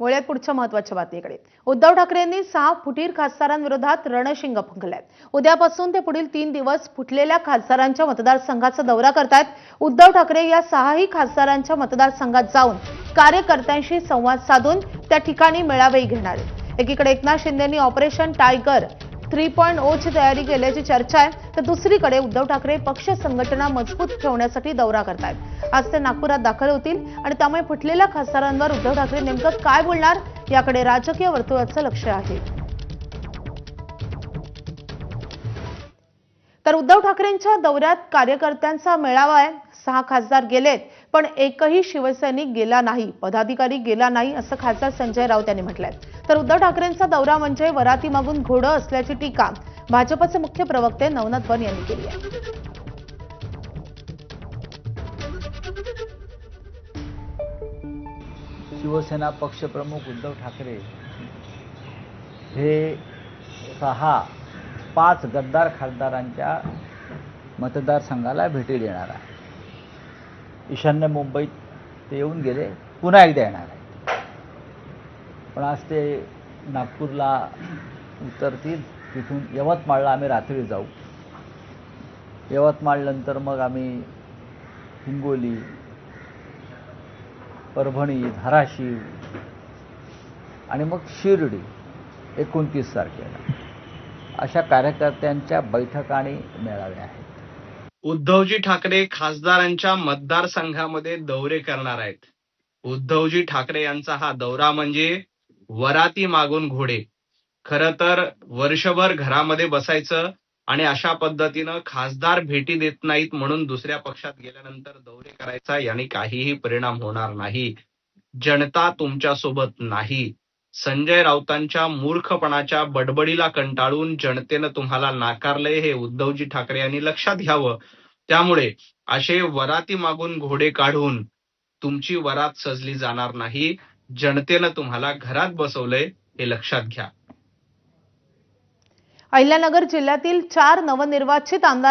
वळूयात पुढच्या महत्त्वाच्या बातमीकडे। उद्धव ठाकरेंनी 6 फुटीर खासदारांविरोधात रणशिंग फुंकलंय। उद्यापासून ते पुढील 3 दिवस फुटलेल्या खासदारांच्या मतदारसंघाचा दौरा करतायत। उद्धव ठाकरे या 6ही खासदारांच्या मतदारसंघात जाऊन कार्यकर्त्यांशी संवाद साधून त्या ठिकाणी मेळावे घेणार आहेत। एकीकडे एकनाथ शिंदेंनी ऑपरेशन टायगर 3.0 ची तयारी केल्याची चर्चा आहे, तर दुसरीकडे उद्धव ठाकरे पक्ष संघटना मजबूत ठेवण्यासाठी दौरा करतायत। आज ते नागपुरात दाखल होतील आणि त्यामुळे फुटलेल्या खासदारांवर उद्धव ठाकरे नेमकं काय बोलणार याकडे राजकीय वर्तुळाचं लक्ष आहे। तर उद्धव ठाकरेंच्या दौऱ्यात कार्यकर्त्यांचा मेळावा आहे। 6 खासदार गेलेत, पण एकही शिवसैनिक गेला नाही, पदाधिकारी गेला नाही असं खासदार संजय राऊत यांनी म्हटलंय। तर उद्धव ठाकरेंचा दौरा म्हणजे वराती मागून घोडं असल्याची टीका भाजपचे मुख्य प्रवक्ते नवनाथ बन यांनी केली आहे। शिवसेना पक्षप्रमुख उद्धव ठाकरे हे 5 गद्दार खासदारांच्या मतदारसंघाला भेटी देणार आहे। ईशान्य मुंबईत ते येऊन गेले, पुन्हा एकदा येणार आहे। पण आज ते नागपूरला उतरतील, तिथून यवतमाळला आम्ही रात्री जाऊ। यवतमाळनंतर मग आम्ही हिंगोली, परभणी, धाराशिव आणि मग शिर्डी 29 तारखेला अशा कार्यकर्त्यांच्या बैठका आणि मेळावे आहेत। उद्धवजी ठाकरे खासदारांच्या मतदारसंघामध्ये दौरे करणार आहेत। उद्धवजी ठाकरे यांचा हा दौरा म्हणजे वराती मागून घोडे। खरं तर वर्षभर घरामध्ये बसायचं आणि अशा पद्धतीनं खासदार भेटी देत नाहीत म्हणून दुसऱ्या पक्षात गेल्यानंतर दौरे करायचा याने काहीही परिणाम होणार नाही। जनता तुमच्या सोबत नाही। संजय राऊतांच्या मूर्खपणाच्या बडबडीला कंटाळून जनतेनं तुम्हाला नाकारलंय हे उद्धवजी ठाकरे यांनी लक्षात घ्यावं। त्यामुळे असे वराती मागून घोडे काढून तुमची वरात सजली जाणार नाही। जनतेनं तुम्हाला घरात बसवलंय हे लक्षात घ्या। अहिल्यानगर जिल्ह्यातील 4 नवनिर्वाचित आमदार